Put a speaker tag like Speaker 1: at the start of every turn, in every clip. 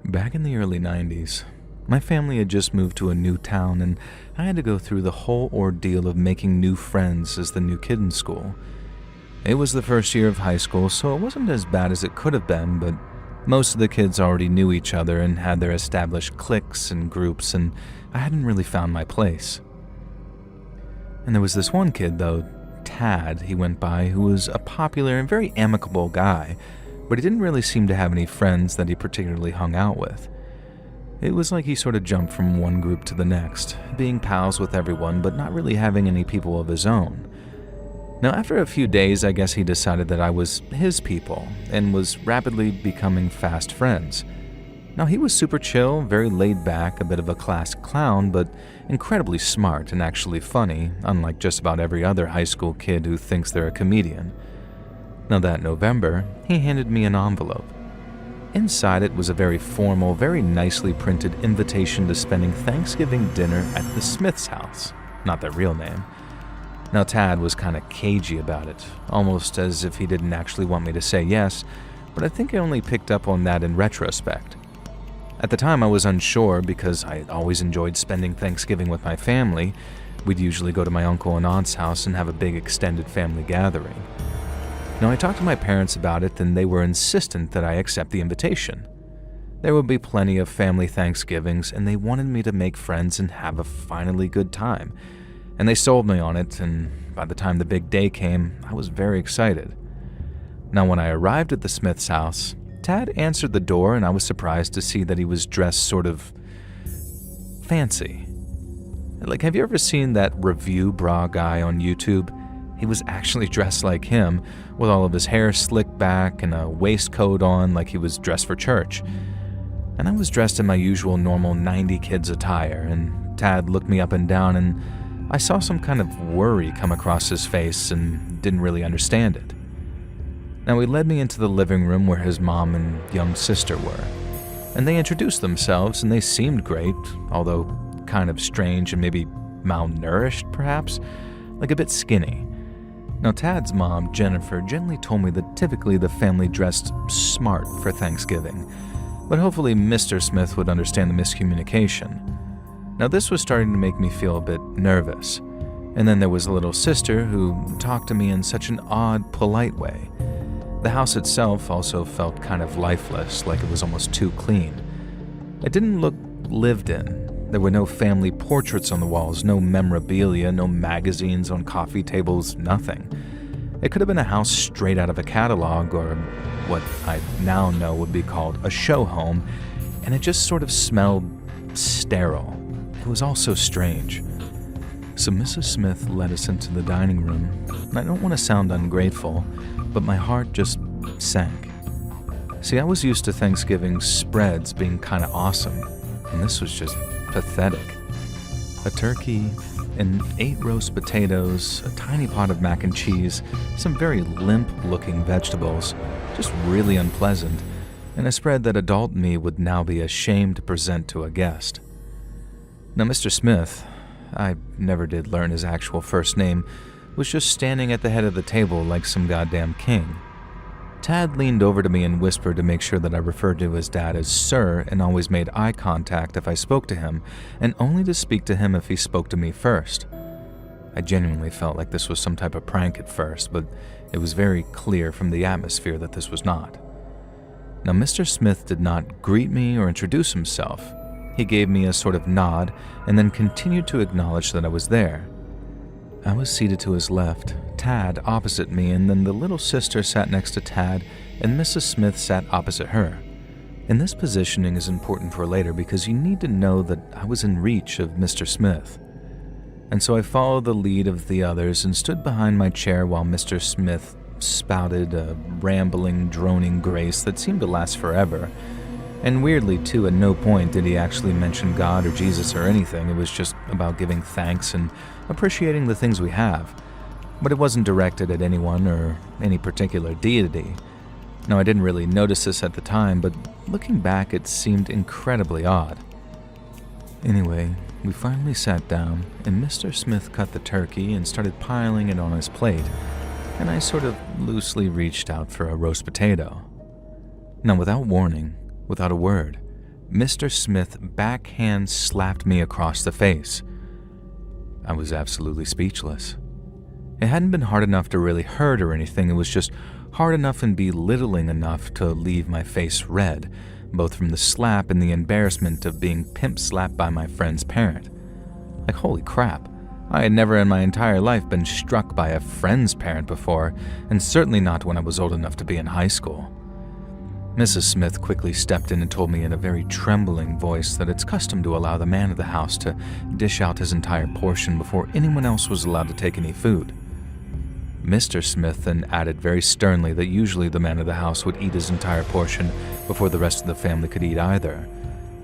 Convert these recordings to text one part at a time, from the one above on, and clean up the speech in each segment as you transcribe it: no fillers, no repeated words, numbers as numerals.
Speaker 1: Back in the early 90s, my family had just moved to a new town and I had to go through the whole ordeal of making new friends as the new kid in school. It was the first year of high school, so it wasn't as bad as it could have been, but most of the kids already knew each other and had their established cliques and groups, and I hadn't really found my place. And there was this one kid, though, Tad, he went by, who was a popular and very amicable guy, but he didn't really seem to have any friends that he particularly hung out with. It was like he sort of jumped from one group to the next, being pals with everyone, but not really having any people of his own. Now, after a few days, I guess he decided that I was his people, and was rapidly becoming fast friends. Now, he was super chill, very laid back, a bit of a class clown, but incredibly smart and actually funny, unlike just about every other high school kid who thinks they're a comedian. Now, that November, he handed me an envelope. Inside it was a very formal, very nicely printed invitation to spending Thanksgiving dinner at the Smith's house, not their real name. Now, Tad was kind of cagey about it, almost as if he didn't actually want me to say yes, but I think I only picked up on that in retrospect. At the time, I was unsure because I had always enjoyed spending Thanksgiving with my family. We'd usually go to my uncle and aunt's house and have a big extended family gathering. Now, I talked to my parents about it, and they were insistent that I accept the invitation. There would be plenty of family Thanksgivings, and they wanted me to make friends and have a finally good time. And they sold me on it, and by the time the big day came, I was very excited. Now, when I arrived at the Smith's house, Tad answered the door, and I was surprised to see that he was dressed sort of fancy. Like, have you ever seen that review bra guy on YouTube? He was actually dressed like him, with all of his hair slicked back and a waistcoat on like he was dressed for church. And I was dressed in my usual normal 90 kids attire, and Tad looked me up and down, and I saw some kind of worry come across his face and didn't really understand it. Now, he led me into the living room where his mom and young sister were, and they introduced themselves, and they seemed great, although kind of strange and maybe malnourished, perhaps, like a bit skinny. Now, Tad's mom, Jennifer, gently told me that typically the family dressed smart for Thanksgiving, but hopefully Mr. Smith would understand the miscommunication. Now, this was starting to make me feel a bit nervous, and then there was a little sister who talked to me in such an odd, polite way. The house itself also felt kind of lifeless, like it was almost too clean. It didn't look lived in. There were no family portraits on the walls, no memorabilia, no magazines on coffee tables, nothing. It could have been a house straight out of a catalog, or what I now know would be called a show home, and it just sort of smelled sterile. It was all so strange. So Mrs. Smith led us into the dining room. I don't want to sound ungrateful, but my heart just sank. See, I was used to Thanksgiving spreads being kind of awesome, and this was just pathetic. A turkey and 8 roast potatoes, a tiny pot of mac and cheese, some very limp-looking vegetables, just really unpleasant, and a spread that adult me would now be ashamed to present to a guest. Now, Mr. Smith, I never did learn his actual first name, was just standing at the head of the table like some goddamn king. Tad leaned over to me and whispered to make sure that I referred to his dad as Sir and always made eye contact if I spoke to him, and only to speak to him if he spoke to me first. I genuinely felt like this was some type of prank at first, but it was very clear from the atmosphere that this was not. Now, Mr. Smith did not greet me or introduce himself. He gave me a sort of nod and then continued to acknowledge that I was there. I was seated to his left, Tad opposite me, and then the little sister sat next to Tad, and Mrs. Smith sat opposite her. And this positioning is important for later because you need to know that I was in reach of Mr. Smith. And so I followed the lead of the others and stood behind my chair while Mr. Smith spouted a rambling, droning grace that seemed to last forever. And weirdly, too, at no point did he actually mention God or Jesus or anything. It was just about giving thanks and appreciating the things we have. But it wasn't directed at anyone or any particular deity. Now, I didn't really notice this at the time, but looking back, it seemed incredibly odd. Anyway, we finally sat down, and Mr. Smith cut the turkey and started piling it on his plate, and I sort of loosely reached out for a roast potato. Now, without warning, without a word, Mr. Smith backhand slapped me across the face. I was absolutely speechless. It hadn't been hard enough to really hurt or anything, it was just hard enough and belittling enough to leave my face red, both from the slap and the embarrassment of being pimp-slapped by my friend's parent. Like, holy crap, I had never in my entire life been struck by a friend's parent before, and certainly not when I was old enough to be in high school. Mrs. Smith quickly stepped in and told me in a very trembling voice that it's custom to allow the man of the house to dish out his entire portion before anyone else was allowed to take any food. Mr. Smith then added very sternly that usually the man of the house would eat his entire portion before the rest of the family could eat either,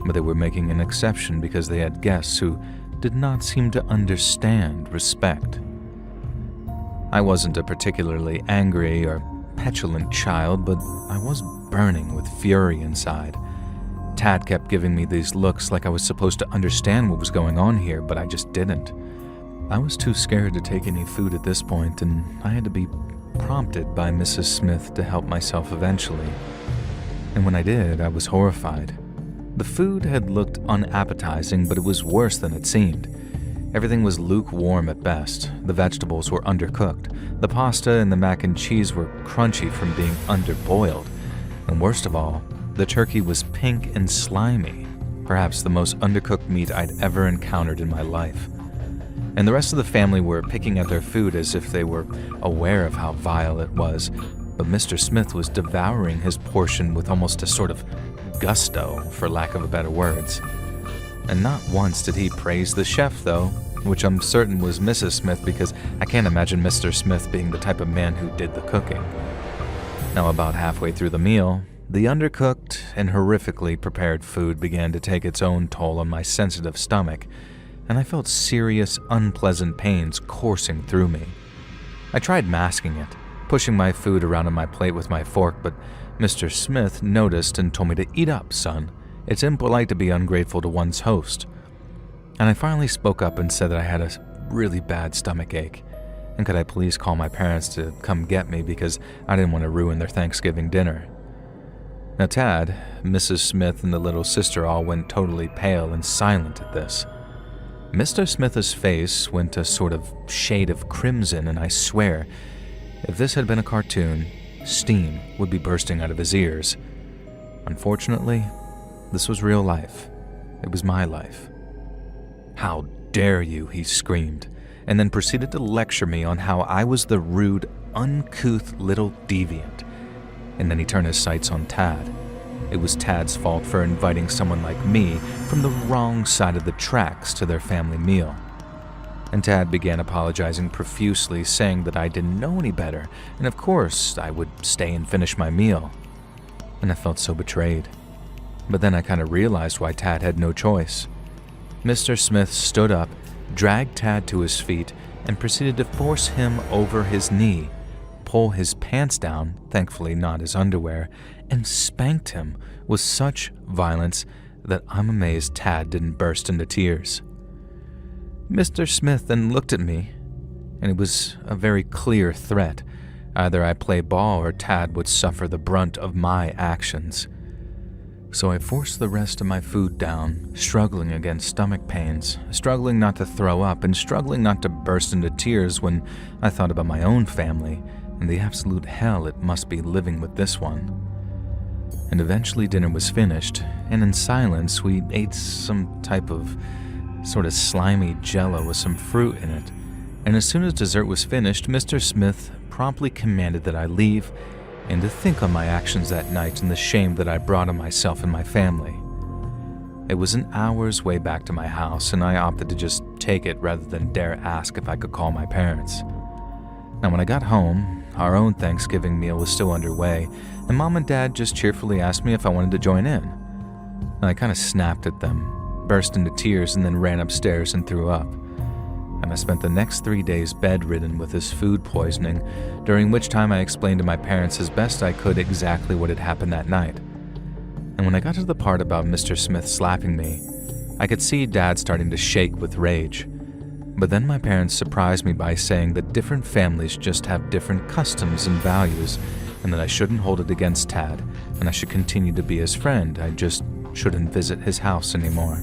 Speaker 1: but they were making an exception because they had guests who did not seem to understand respect. I wasn't a particularly angry or petulant child, but I was burning with fury inside. Tad kept giving me these looks like I was supposed to understand what was going on here, but I just didn't. I was too scared to take any food at this point, and I had to be prompted by Mrs. Smith to help myself eventually. And when I did, I was horrified. The food had looked unappetizing, but it was worse than it seemed. Everything was lukewarm at best. The vegetables were undercooked. The pasta and the mac and cheese were crunchy from being underboiled. And worst of all, the turkey was pink and slimy, perhaps the most undercooked meat I'd ever encountered in my life. And the rest of the family were picking at their food as if they were aware of how vile it was, but Mr. Smith was devouring his portion with almost a sort of gusto, for lack of better words. And not once did he praise the chef, though, which I'm certain was Mrs. Smith, because I can't imagine Mr. Smith being the type of man who did the cooking. Now, about halfway through the meal, the undercooked and horrifically prepared food began to take its own toll on my sensitive stomach, and I felt serious, unpleasant pains coursing through me. I tried masking it, pushing my food around on my plate with my fork, but Mr. Smith noticed and told me to eat up, son. It's impolite to be ungrateful to one's host. And I finally spoke up and said that I had a really bad stomach ache, and could I please call my parents to come get me because I didn't want to ruin their Thanksgiving dinner. Now Tad, Mrs. Smith, and the little sister all went totally pale and silent at this. Mr. Smith's face went a sort of shade of crimson, and I swear, if this had been a cartoon, steam would be bursting out of his ears. Unfortunately, this was real life. It was my life. "How dare you," he screamed, and then proceeded to lecture me on how I was the rude, uncouth little deviant. And then he turned his sights on Tad. It was Tad's fault for inviting someone like me from the wrong side of the tracks to their family meal. And Tad began apologizing profusely, saying that I didn't know any better, and of course I would stay and finish my meal. And I felt so betrayed. But then I kind of realized why Tad had no choice. Mr. Smith stood up, dragged Tad to his feet, and proceeded to force him over his knee, pull his pants down, thankfully not his underwear, and spanked him with such violence that I'm amazed Tad didn't burst into tears. Mr. Smith then looked at me, and it was a very clear threat. Either I play ball or Tad would suffer the brunt of my actions. So I forced the rest of my food down, struggling against stomach pains, struggling not to throw up, and struggling not to burst into tears when I thought about my own family and the absolute hell it must be living with this one. And eventually dinner was finished, and in silence we ate some type of sort of slimy jello with some fruit in it. And as soon as dessert was finished, Mr. Smith promptly commanded that I leave and to think on my actions that night and the shame that I brought on myself and my family. It was an hour's way back to my house, and I opted to just take it rather than dare ask if I could call my parents. Now when I got home, our own Thanksgiving meal was still underway, and Mom and Dad just cheerfully asked me if I wanted to join in. And I kind of snapped at them, burst into tears, and then ran upstairs and threw up. And I spent the next 3 days bedridden with this food poisoning, during which time I explained to my parents as best I could exactly what had happened that night. And when I got to the part about Mr. Smith slapping me, I could see Dad starting to shake with rage. But then my parents surprised me by saying that different families just have different customs and values, and that I shouldn't hold it against Tad, and I should continue to be his friend. I just shouldn't visit his house anymore.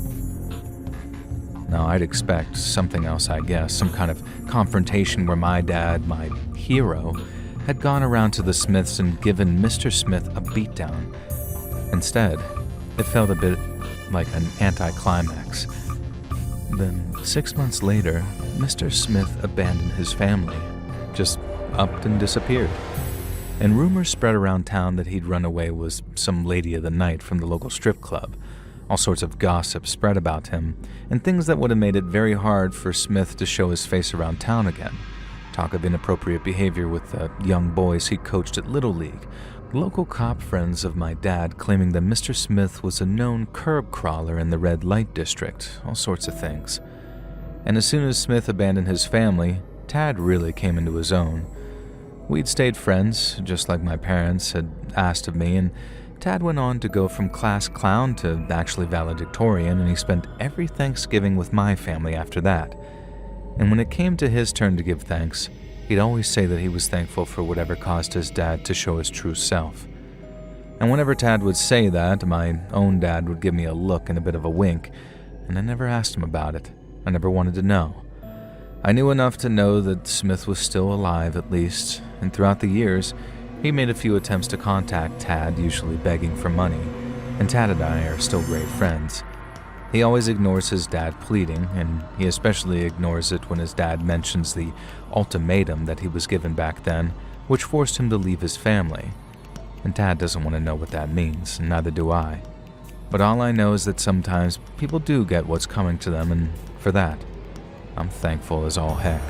Speaker 1: Now, I'd expect something else, I guess, some kind of confrontation where my dad, my hero, had gone around to the Smiths and given Mr. Smith a beatdown. Instead, it felt a bit like an anticlimax. Then, 6 months later, Mr. Smith abandoned his family, just upped and disappeared. And rumors spread around town that he'd run away with some lady of the night from the local strip club. All sorts of gossip spread about him, and things that would have made it very hard for Smith to show his face around town again. Talk of inappropriate behavior with the young boys he coached at Little League. Local cop friends of my dad claiming that Mr. Smith was a known curb crawler in the red light district. All sorts of things. And as soon as Smith abandoned his family, Tad really came into his own. We'd stayed friends, just like my parents had asked of me, and Tad went on to go from class clown to actually valedictorian, and he spent every Thanksgiving with my family after that. And when it came to his turn to give thanks, he'd always say that he was thankful for whatever caused his dad to show his true self. And whenever Tad would say that, my own dad would give me a look and a bit of a wink, and I never asked him about it. I never wanted to know. I knew enough to know that Smith was still alive at least, and throughout the years, he made a few attempts to contact Tad, usually begging for money, and Tad and I are still great friends. He always ignores his dad pleading, and he especially ignores it when his dad mentions the ultimatum that he was given back then, which forced him to leave his family. And Tad doesn't want to know what that means, and neither do I. But all I know is that sometimes people do get what's coming to them, and for that, I'm thankful as all heck.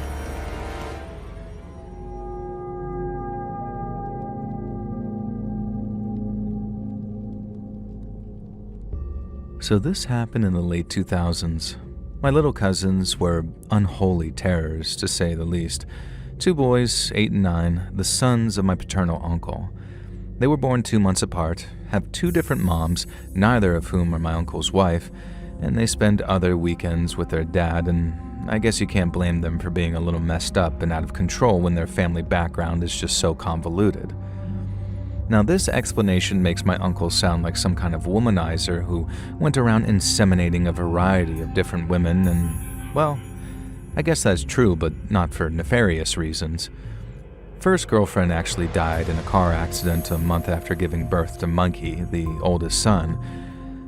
Speaker 1: So this happened in the late 2000s. My little cousins were unholy terrors, to say the least. 2 boys, 8 and 9, the sons of my paternal uncle. They were born 2 months apart, have 2 different moms, neither of whom are my uncle's wife, and they spend other weekends with their dad, and I guess you can't blame them for being a little messed up and out of control when their family background is just so convoluted. Now, this explanation makes my uncle sound like some kind of womanizer who went around inseminating a variety of different women, and, well, I guess that's true, but not for nefarious reasons. First girlfriend actually died in a car accident a month after giving birth to Monkey, the oldest son,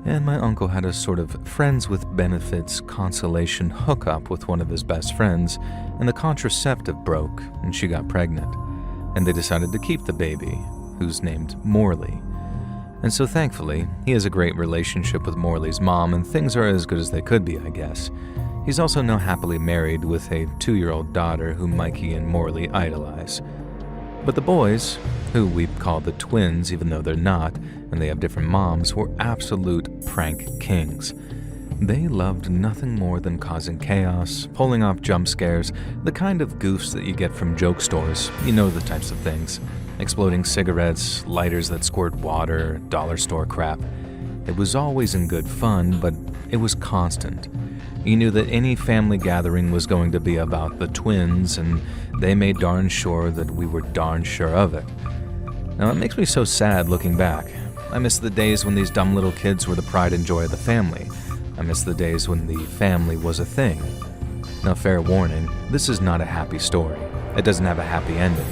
Speaker 1: and my uncle had a sort of friends with benefits consolation hookup with one of his best friends, and the contraceptive broke, and she got pregnant, and they decided to keep the baby, who's named Morley. And so thankfully, he has a great relationship with Morley's mom, and things are as good as they could be, I guess. He's also now happily married with a 2-year-old daughter who Mikey and Morley idolize. But the boys, who we call the twins even though they're not, and they have different moms, were absolute prank kings. They loved nothing more than causing chaos, pulling off jump scares, the kind of goofs that you get from joke stores, you know the types of things. Exploding cigarettes, lighters that squirt water, dollar store crap. It was always in good fun, but it was constant. You knew that any family gathering was going to be about the twins, and they made darn sure that we were darn sure of it. Now, it makes me so sad looking back. I miss the days when these dumb little kids were the pride and joy of the family. I miss the days when the family was a thing. Now, fair warning, this is not a happy story. It doesn't have a happy ending.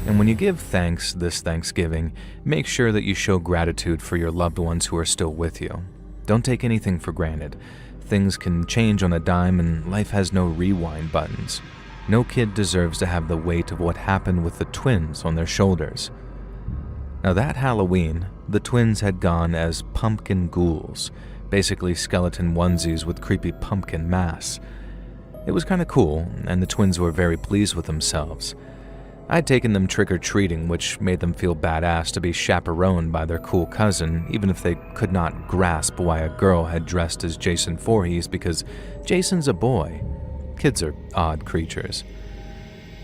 Speaker 1: And when you give thanks this Thanksgiving, make sure that you show gratitude for your loved ones who are still with you. Don't take anything for granted. Things can change on a dime, and life has no rewind buttons. No kid deserves to have the weight of what happened with the twins on their shoulders. Now, that Halloween, the twins had gone as pumpkin ghouls, basically skeleton onesies with creepy pumpkin masks. It was kind of cool, and the twins were very pleased with themselves. I'd taken them trick-or-treating, which made them feel badass to be chaperoned by their cool cousin, even if they could not grasp why a girl had dressed as Jason Voorhees, because Jason's a boy. Kids are odd creatures.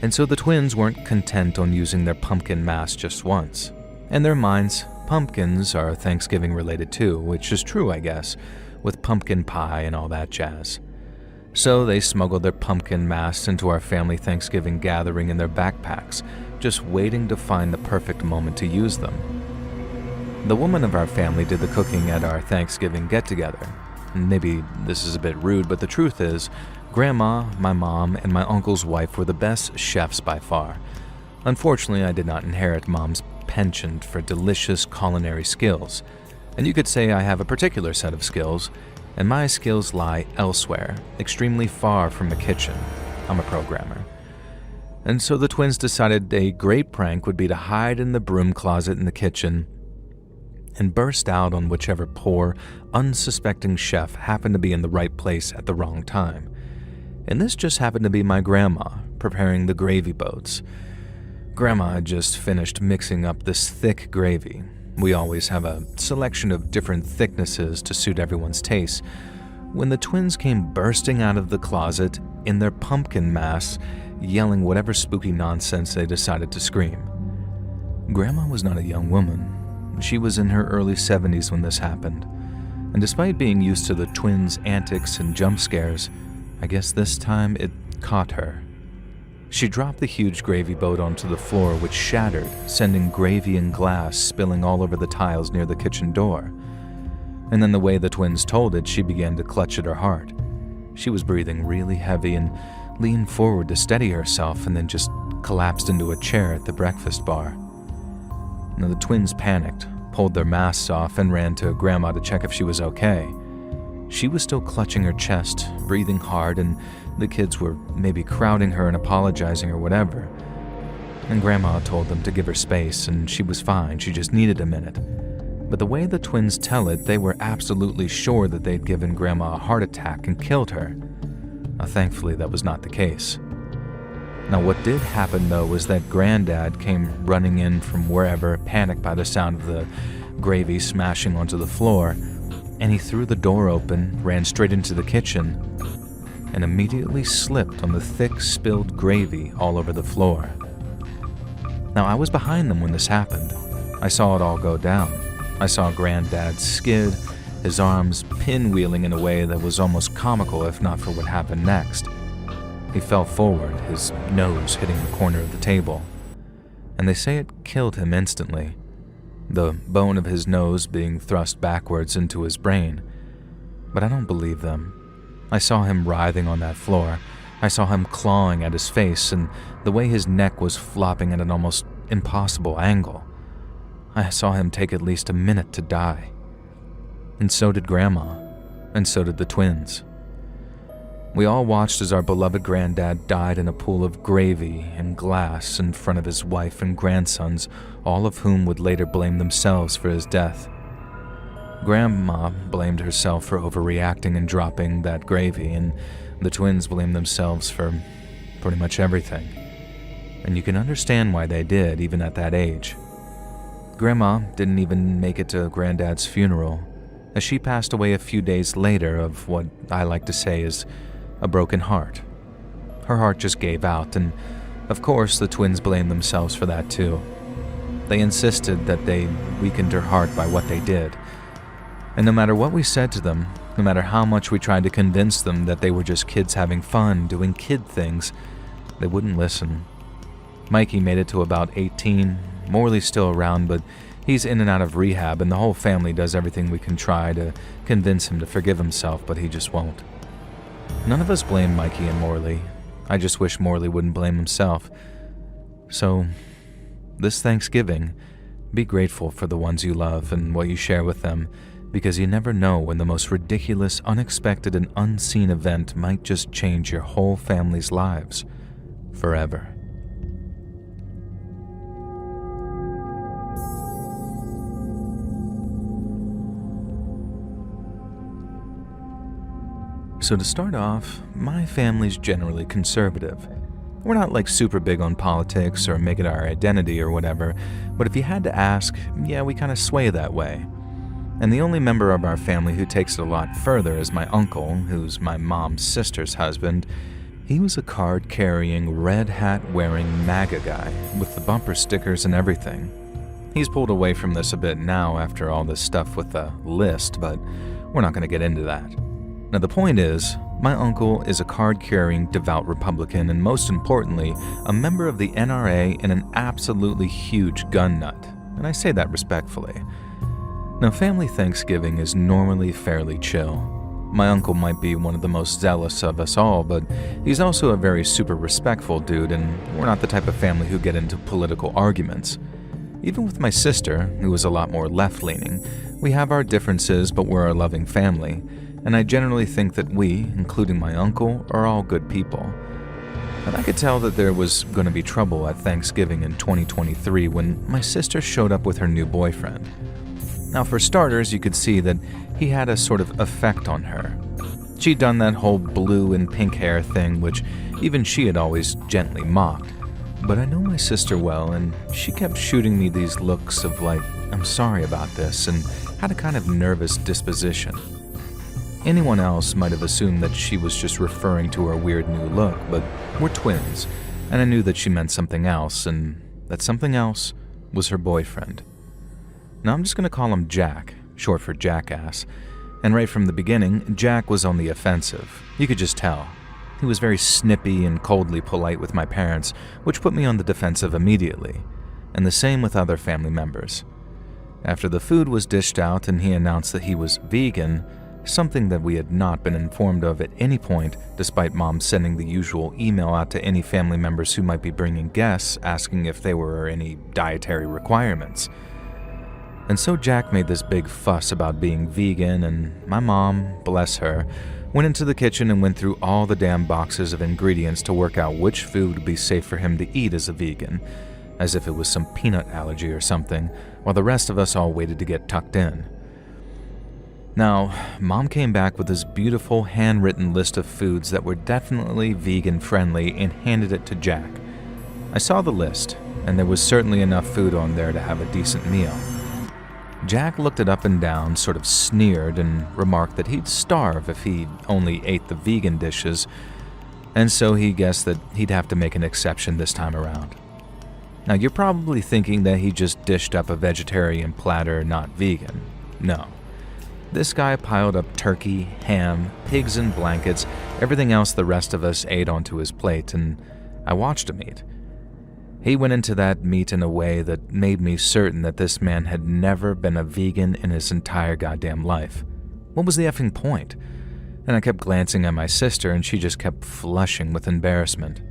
Speaker 1: And so the twins weren't content on using their pumpkin mask just once. In their minds, pumpkins are Thanksgiving related too, which is true, I guess, with pumpkin pie and all that jazz. So they smuggled their pumpkin masks into our family Thanksgiving gathering in their backpacks, just waiting to find the perfect moment to use them. The woman of our family did the cooking at our Thanksgiving get-together. Maybe this is a bit rude, but the truth is, Grandma, my mom, and my uncle's wife were the best chefs by far. Unfortunately, I did not inherit Mom's penchant for delicious culinary skills, and you could say I have a particular set of skills, and my skills lie elsewhere, extremely far from the kitchen. I'm a programmer. And so the twins decided a great prank would be to hide in the broom closet in the kitchen and burst out on whichever poor, unsuspecting chef happened to be in the right place at the wrong time. And this just happened to be my grandma, preparing the gravy boats. Grandma had just finished mixing up this thick gravy. We always have a selection of different thicknesses to suit everyone's taste, when the twins came bursting out of the closet in their pumpkin mask, yelling whatever spooky nonsense they decided to scream. Grandma was not a young woman. She was in her early 70s when this happened, and despite being used to the twins' antics and jump scares, I guess this time it caught her. She dropped the huge gravy boat onto the floor, which shattered, sending gravy and glass spilling all over the tiles near the kitchen door. And then the way the twins told it, she began to clutch at her heart. She was breathing really heavy and leaned forward to steady herself and then just collapsed into a chair at the breakfast bar. Now the twins panicked, pulled their masks off, and ran to Grandma to check if she was okay. She was still clutching her chest, breathing hard, and the kids were maybe crowding her and apologizing or whatever. And Grandma told them to give her space, and she was fine, she just needed a minute. But the way the twins tell it, they were absolutely sure that they'd given Grandma a heart attack and killed her. Now, thankfully, that was not the case. Now, what did happen, though, was that Granddad came running in from wherever, panicked by the sound of the gravy smashing onto the floor, and he threw the door open, ran straight into the kitchen, and immediately slipped on the thick, spilled gravy all over the floor. Now, I was behind them when this happened. I saw it all go down. I saw Granddad skid, his arms pinwheeling in a way that was almost comical if not for what happened next. He fell forward, his nose hitting the corner of the table, and they say it killed him instantly, the bone of his nose being thrust backwards into his brain. But I don't believe them. I saw him writhing on that floor. I saw him clawing at his face, and the way his neck was flopping at an almost impossible angle. I saw him take at least a minute to die. And so did Grandma, and so did the twins. We all watched as our beloved Granddad died in a pool of gravy and glass in front of his wife and grandsons, all of whom would later blame themselves for his death. Grandma blamed herself for overreacting and dropping that gravy, and the twins blamed themselves for pretty much everything. And you can understand why they did, even at that age. Grandma didn't even make it to Granddad's funeral, as she passed away a few days later of what I like to say is a broken heart. Her heart just gave out, and of course the twins blamed themselves for that too. They insisted that they weakened her heart by what they did. And no matter what we said to them, no matter how much we tried to convince them that they were just kids having fun, doing kid things, they wouldn't listen. Mikey made it to about 18, Morley's still around, but he's in and out of rehab, and the whole family does everything we can try to convince him to forgive himself, but he just won't. None of us blame Mikey and Morley. I just wish Morley wouldn't blame himself. So, this Thanksgiving, be grateful for the ones you love and what you share with them, because you never know when the most ridiculous, unexpected, and unseen event might just change your whole family's lives forever. So to start off, my family's generally conservative. We're not like super big on politics or make it our identity or whatever, but if you had to ask, yeah, we kind of sway that way. And the only member of our family who takes it a lot further is my uncle, who's my mom's sister's husband. He was a card-carrying, red hat-wearing MAGA guy with the bumper stickers and everything. He's pulled away from this a bit now after all this stuff with the list, but we're not going to get into that. Now the point is, my uncle is a card-carrying devout Republican and most importantly, a member of the NRA and an absolutely huge gun nut, and I say that respectfully. Now, family Thanksgiving is normally fairly chill. My uncle might be one of the most zealous of us all, but he's also a very super respectful dude, and we're not the type of family who get into political arguments. Even with my sister, who is a lot more left-leaning, we have our differences, but we're a loving family, and I generally think that we, including my uncle, are all good people. And I could tell that there was going to be trouble at Thanksgiving in 2023 when my sister showed up with her new boyfriend. Now, for starters, you could see that he had a sort of effect on her. She'd done that whole blue and pink hair thing, which even she had always gently mocked. But I know my sister well, and she kept shooting me these looks of like, I'm sorry about this, and had a kind of nervous disposition. Anyone else might have assumed that she was just referring to her weird new look, but we're twins, and I knew that she meant something else, and that something else was her boyfriend. Now I'm just going to call him Jack, short for jackass, and right from the beginning, Jack was on the offensive. You could just tell. He was very snippy and coldly polite with my parents, which put me on the defensive immediately, and the same with other family members. After the food was dished out and he announced that he was vegan, something that we had not been informed of at any point, despite Mom sending the usual email out to any family members who might be bringing guests asking if there were any dietary requirements. And so Jack made this big fuss about being vegan, and my mom, bless her, went into the kitchen and went through all the damn boxes of ingredients to work out which food would be safe for him to eat as a vegan, as if it was some peanut allergy or something, while the rest of us all waited to get tucked in. Now, Mom came back with this beautiful handwritten list of foods that were definitely vegan-friendly and handed it to Jack. I saw the list, and there was certainly enough food on there to have a decent meal. Jack looked it up and down, sort of sneered, and remarked that he'd starve if he only ate the vegan dishes, and so he guessed that he'd have to make an exception this time around. Now, you're probably thinking that he just dished up a vegetarian platter, not vegan. No. This guy piled up turkey, ham, pigs in blankets, everything else the rest of us ate onto his plate, and I watched him eat. He went into that meat in a way that made me certain that this man had never been a vegan in his entire goddamn life. What was the effing point? And I kept glancing at my sister, and she just kept flushing with embarrassment.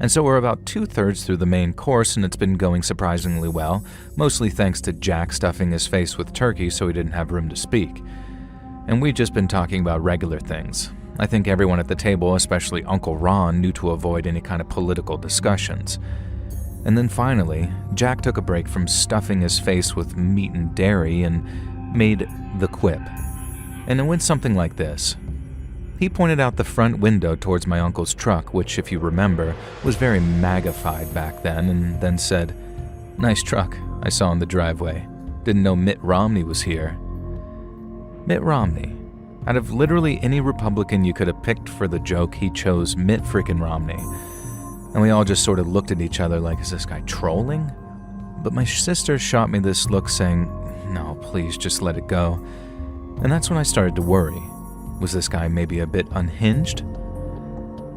Speaker 1: And so we're about 2/3 through the main course, and it's been going surprisingly well, mostly thanks to Jack stuffing his face with turkey so he didn't have room to speak. And we'd just been talking about regular things. I think everyone at the table, especially Uncle Ron, knew to avoid any kind of political discussions. And then finally, Jack took a break from stuffing his face with meat and dairy and made the quip. And it went something like this. He pointed out the front window towards my uncle's truck, which, if you remember, was very magnified back then, and then said, "Nice truck I saw in the driveway. Didn't know Mitt Romney was here." Mitt Romney. Out of literally any Republican you could have picked for the joke, he chose Mitt freaking Romney. And we all just sort of looked at each other like, is this guy trolling? But my sister shot me this look saying, no, please just let it go. And that's when I started to worry. Was this guy maybe a bit unhinged?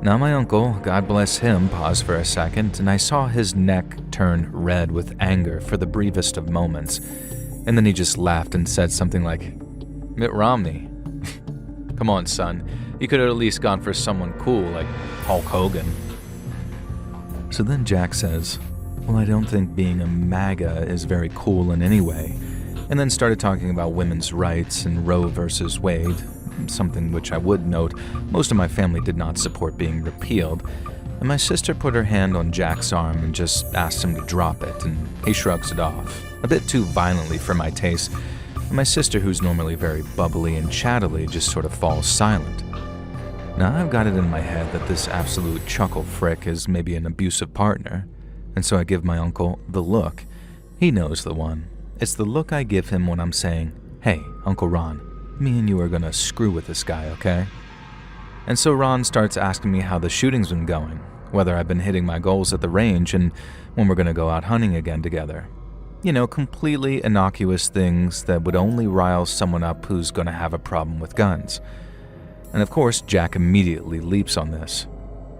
Speaker 1: Now my uncle, God bless him, paused for a second, and I saw his neck turn red with anger for the briefest of moments. And then he just laughed and said something like, Mitt Romney? Come on, son. You could have at least gone for someone cool like Hulk Hogan. So then Jack says, well, I don't think being a MAGA is very cool in any way, and then started talking about women's rights and Roe versus Wade, something which I would note most of my family did not support being repealed, and my sister put her hand on Jack's arm and just asked him to drop it, and he shrugs it off, a bit too violently for my taste, and my sister, who's normally very bubbly and chattily, just sort of falls silent. Now, I've got it in my head that this absolute chuckle frick is maybe an abusive partner, and so I give my uncle the look. He knows the one. It's the look I give him when I'm saying, hey, Uncle Ron, me and you are gonna screw with this guy, okay? And so Ron starts asking me how the shooting's been going, whether I've been hitting my goals at the range, and when we're gonna go out hunting again together. You know, completely innocuous things that would only rile someone up who's gonna have a problem with guns. And of course, Jack immediately leaps on this.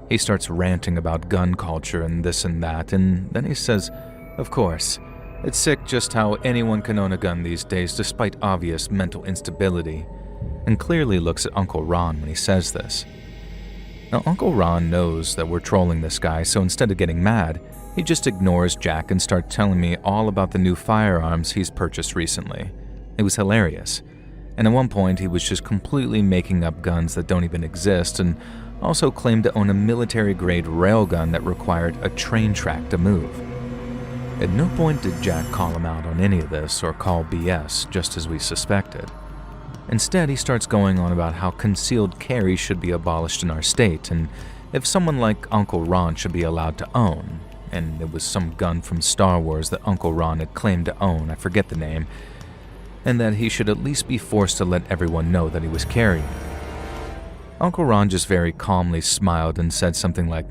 Speaker 1: He starts ranting about gun culture and this and that, and then he says, of course, It's sick just how anyone can own a gun these days despite obvious mental instability, and clearly looks at Uncle Ron when he says this. Now, Uncle Ron knows that we're trolling this guy, so instead of getting mad, he just ignores Jack and starts telling me all about the new firearms he's purchased recently. It was hilarious. And at one point, he was just completely making up guns that don't even exist, and also claimed to own a military-grade railgun that required a train track to move. At no point did Jack call him out on any of this or call BS, just as we suspected. Instead, he starts going on about how concealed carry should be abolished in our state, and if someone like Uncle Ron should be allowed to own, and it was some gun from Star Wars that Uncle Ron had claimed to own, I forget the name, and that he should at least be forced to let everyone know that he was carrying. Uncle Ron just very calmly smiled and said something like,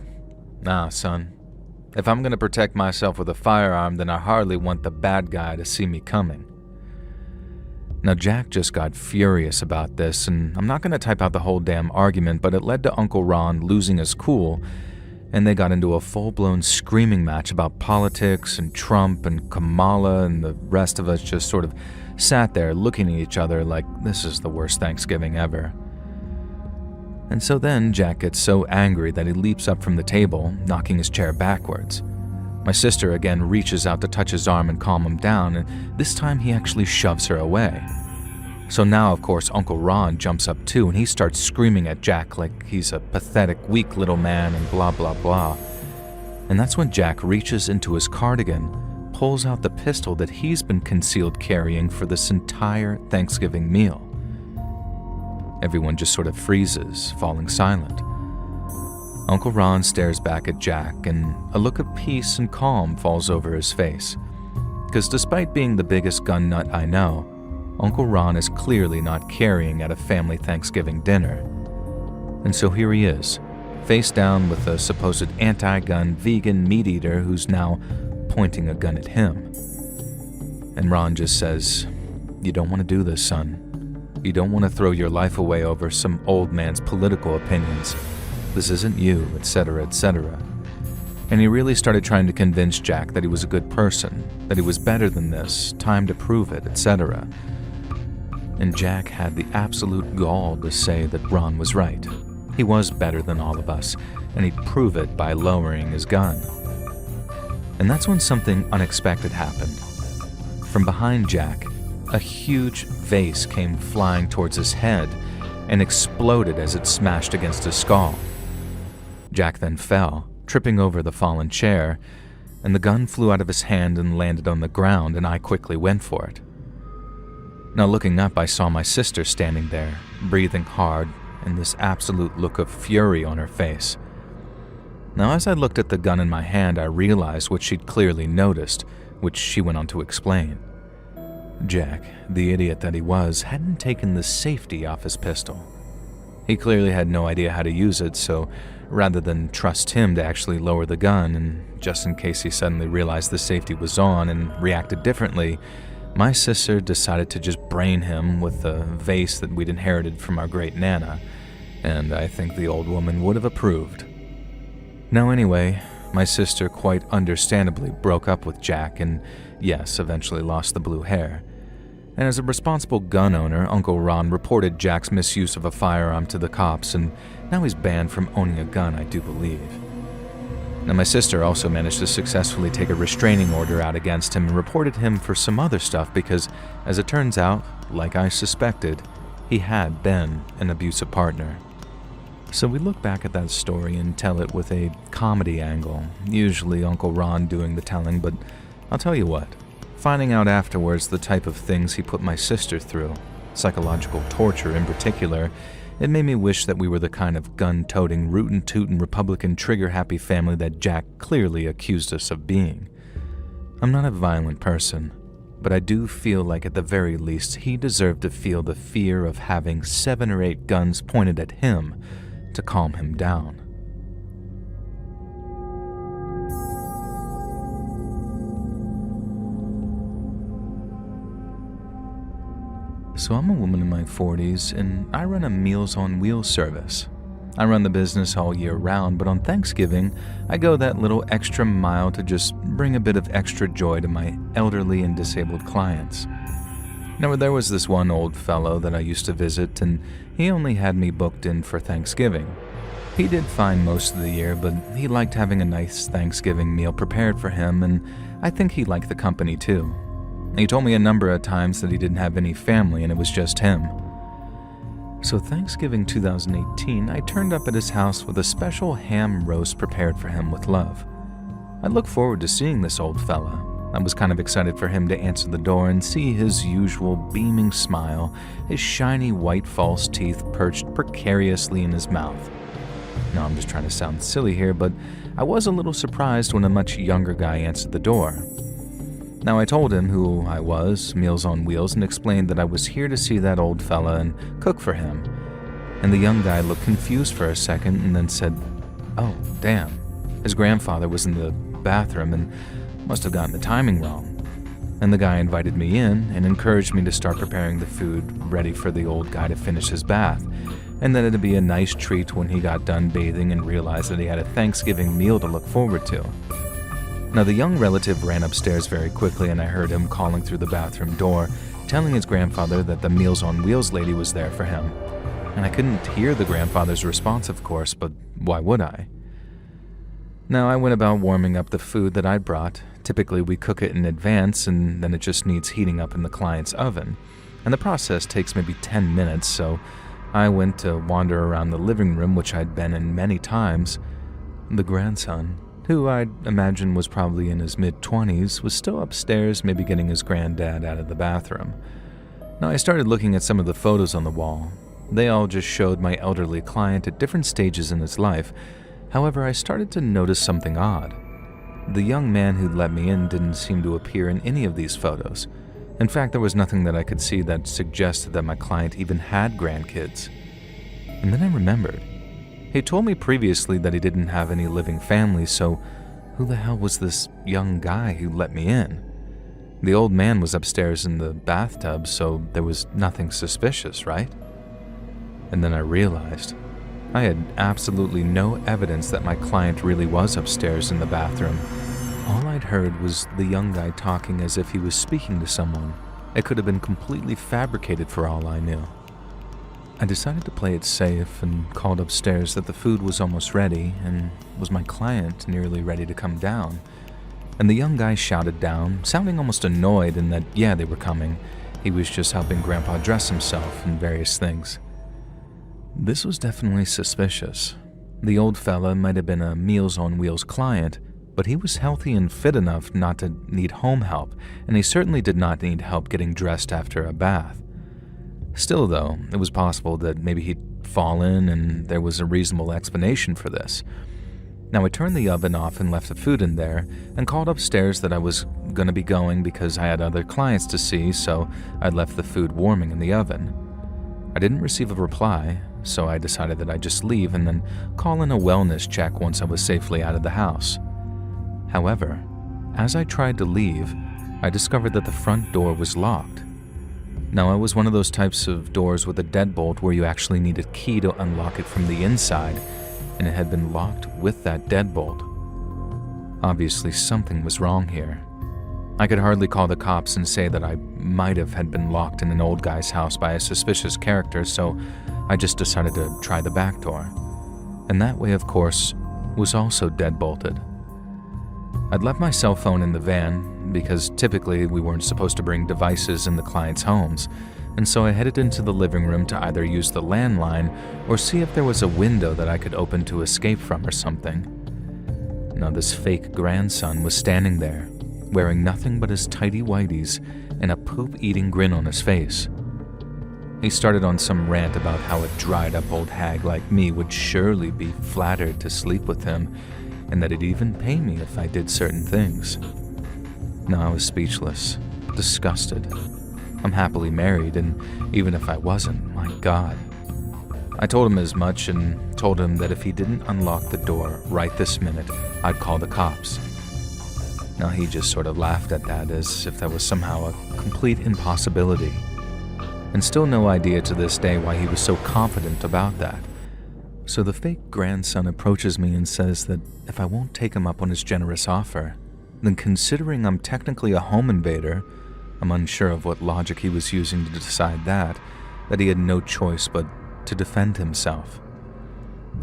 Speaker 1: "Nah, son. If I'm going to protect myself with a firearm, then I hardly want the bad guy to see me coming." Now, Jack just got furious about this, and I'm not going to type out the whole damn argument, but it led to Uncle Ron losing his cool, and they got into a full-blown screaming match about politics and Trump and Kamala, and the rest of us just sort of sat there looking at each other like this is the worst Thanksgiving ever. And so then Jack gets so angry that he leaps up from the table, knocking his chair backwards. My sister again reaches out to touch his arm and calm him down, and this time he actually shoves her away. So now, of course, Uncle Ron jumps up too, and he starts screaming at Jack like he's a pathetic, weak little man and blah blah blah. And that's when Jack reaches into his cardigan, pulls out the pistol that he's been concealed carrying for this entire Thanksgiving meal. Everyone just sort of freezes, falling silent. Uncle Ron stares back at Jack, and a look of peace and calm falls over his face. Because despite being the biggest gun nut I know, Uncle Ron is clearly not carrying at a family Thanksgiving dinner. And so here he is, face down with a supposed anti-gun vegan meat eater who's now pointing a gun at him. And Ron just says, "You don't want to do this, son. You don't want to throw your life away over some old man's political opinions. This isn't you, etc., etc." And he really started trying to convince Jack that he was a good person, that he was better than this, time to prove it, etc. And Jack had the absolute gall to say that Ron was right. He was better than all of us, and he'd prove it by lowering his gun. And that's when something unexpected happened. From behind Jack, a huge vase came flying towards his head and exploded as it smashed against his skull. Jack then fell, tripping over the fallen chair, and the gun flew out of his hand and landed on the ground, and I quickly went for it. Now looking up, I saw my sister standing there, breathing hard, and this absolute look of fury on her face. Now as I looked at the gun in my hand, I realized what she'd clearly noticed, which she went on to explain. Jack, the idiot that he was, hadn't taken the safety off his pistol. He clearly had no idea how to use it, so rather than trust him to actually lower the gun, and just in case he suddenly realized the safety was on and reacted differently, my sister decided to just brain him with a vase that we'd inherited from our great Nana, and I think the old woman would have approved. Now anyway, my sister quite understandably broke up with Jack and, yes, eventually lost the blue hair. And as a responsible gun owner, Uncle Ron reported Jack's misuse of a firearm to the cops, and now he's banned from owning a gun, I do believe. Now my sister also managed to successfully take a restraining order out against him and reported him for some other stuff because, as it turns out, like I suspected, he had been an abusive partner. So we look back at that story and tell it with a comedy angle, usually Uncle Ron doing the telling, but I'll tell you what, finding out afterwards the type of things he put my sister through, psychological torture in particular, it made me wish that we were the kind of gun-toting, rootin'-tootin' Republican trigger-happy family that Jack clearly accused us of being. I'm not a violent person, but I do feel like at the very least he deserved to feel the fear of having 7 or 8 guns pointed at him to calm him down. So I'm a woman in my 40s, and I run a Meals on Wheels service. I run the business all year round, but on Thanksgiving, I go that little extra mile to just bring a bit of extra joy to my elderly and disabled clients. Now, there was this one old fellow that I used to visit, and he only had me booked in for Thanksgiving. He did fine most of the year, but he liked having a nice Thanksgiving meal prepared for him, and I think he liked the company too. He told me a number of times that he didn't have any family and it was just him. So Thanksgiving 2018, I turned up at his house with a special ham roast prepared for him with love. I looked forward to seeing this old fella. I was kind of excited for him to answer the door and see his usual beaming smile, his shiny white false teeth perched precariously in his mouth. No, I'm just trying to sound silly here, but I was a little surprised when a much younger guy answered the door. Now, I told him who I was, Meals on Wheels, and explained that I was here to see that old fella and cook for him. And the young guy looked confused for a second and then said, "Oh, damn. His grandfather was in the bathroom and must have gotten the timing wrong." And the guy invited me in and encouraged me to start preparing the food ready for the old guy to finish his bath, and that it'd be a nice treat when he got done bathing and realized that he had a Thanksgiving meal to look forward to. Now, the young relative ran upstairs very quickly, and I heard him calling through the bathroom door, telling his grandfather that the Meals on Wheels lady was there for him. And I couldn't hear the grandfather's response, of course, but why would I? Now, I went about warming up the food that I'd brought. Typically, we cook it in advance, and then it just needs heating up in the client's oven. And the process takes maybe 10 minutes, so I went to wander around the living room, which I'd been in many times. The grandson, who I'd imagine was probably in his mid-20s, was still upstairs, maybe getting his granddad out of the bathroom. Now, I started looking at some of the photos on the wall. They all just showed my elderly client at different stages in his life. However, I started to notice something odd. The young man who'd let me in didn't seem to appear in any of these photos. In fact, there was nothing that I could see that suggested that my client even had grandkids. And then I remembered. He told me previously that he didn't have any living family, so who the hell was this young guy who let me in? The old man was upstairs in the bathtub, so there was nothing suspicious, right? And then I realized I had absolutely no evidence that my client really was upstairs in the bathroom. All I'd heard was the young guy talking as if he was speaking to someone. It could have been completely fabricated for all I knew. I decided to play it safe and called upstairs that the food was almost ready and was my client nearly ready to come down. And the young guy shouted down, sounding almost annoyed in that, yeah, they were coming. He was just helping Grandpa dress himself and various things. This was definitely suspicious. The old fella might have been a Meals on Wheels client, but he was healthy and fit enough not to need home help, and he certainly did not need help getting dressed after a bath. Still, though, it was possible that maybe he'd fallen and there was a reasonable explanation for this. Now, I turned the oven off and left the food in there and called upstairs that I was going to be going because I had other clients to see, so I left the food warming in the oven. I didn't receive a reply, so I decided that I'd just leave and then call in a wellness check once I was safely out of the house. However, as I tried to leave, I discovered that the front door was locked. Now, it was one of those types of doors with a deadbolt where you actually need a key to unlock it from the inside, and it had been locked with that deadbolt. Obviously, something was wrong here. I could hardly call the cops and say that I might have had been locked in an old guy's house by a suspicious character, so I just decided to try the back door. And that way, of course, was also deadbolted. I'd left my cell phone in the van, because typically we weren't supposed to bring devices in the clients' homes, and so I headed into the living room to either use the landline or see if there was a window that I could open to escape from or something. Now, this fake grandson was standing there, wearing nothing but his tidy whities and a poop-eating grin on his face. He started on some rant about how a dried-up old hag like me would surely be flattered to sleep with him, and that he'd even pay me if I did certain things. Now, I was speechless, disgusted. I'm happily married, and even if I wasn't, my God. I told him as much and told him that if he didn't unlock the door right this minute, I'd call the cops. Now, he just sort of laughed at that as if that was somehow a complete impossibility. And still no idea to this day why he was so confident about that. So the fake grandson approaches me and says that if I won't take him up on his generous offer, then considering I'm technically a home invader, I'm unsure of what logic he was using to decide that he had no choice but to defend himself.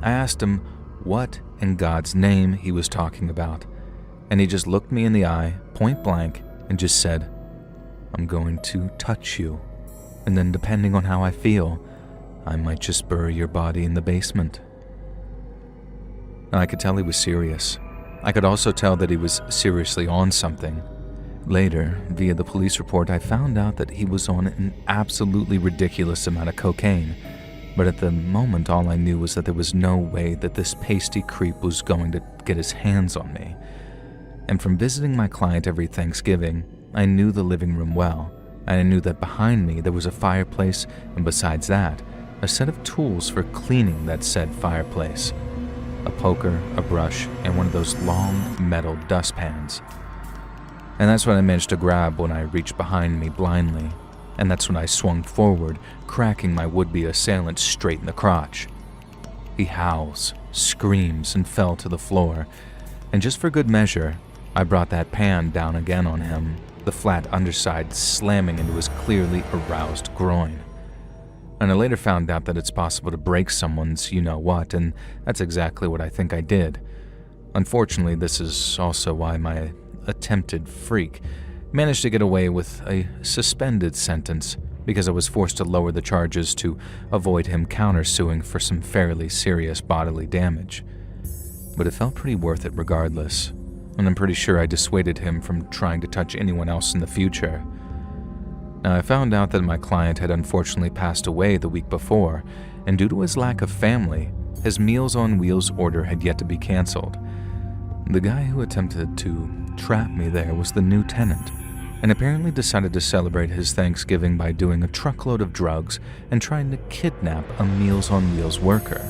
Speaker 1: I asked him what in God's name he was talking about, and he just looked me in the eye, point blank, and just said, "I'm going to touch you, and then depending on how I feel, I might just bury your body in the basement." Now, I could tell he was serious. I could also tell that he was seriously on something. Later, via the police report, I found out that he was on an absolutely ridiculous amount of cocaine, but at the moment all I knew was that there was no way that this pasty creep was going to get his hands on me. And from visiting my client every Thanksgiving, I knew the living room well, and I knew that behind me there was a fireplace, and besides that, a set of tools for cleaning that said fireplace. A poker, a brush, and one of those long metal dustpans. And that's what I managed to grab when I reached behind me blindly, and that's when I swung forward, cracking my would-be assailant straight in the crotch. He howls, screams, and fell to the floor, and just for good measure, I brought that pan down again on him, the flat underside slamming into his clearly aroused groin. And I later found out that it's possible to break someone's you-know-what, and that's exactly what I think I did. Unfortunately, this is also why my attempted freak managed to get away with a suspended sentence, because I was forced to lower the charges to avoid him countersuing for some fairly serious bodily damage. But it felt pretty worth it regardless, and I'm pretty sure I dissuaded him from trying to touch anyone else in the future. Now, I found out that my client had unfortunately passed away the week before, and due to his lack of family, his Meals on Wheels order had yet to be canceled. The guy who attempted to trap me there was the new tenant, and apparently decided to celebrate his Thanksgiving by doing a truckload of drugs and trying to kidnap a Meals on Wheels worker.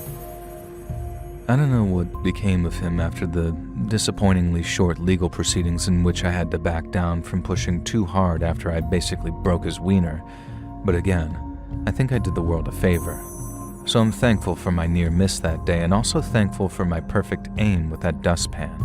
Speaker 1: I don't know what became of him after the disappointingly short legal proceedings in which I had to back down from pushing too hard after I basically broke his wiener, but again, I think I did the world a favor. So I'm thankful for my near miss that day, and also thankful for my perfect aim with that dustpan.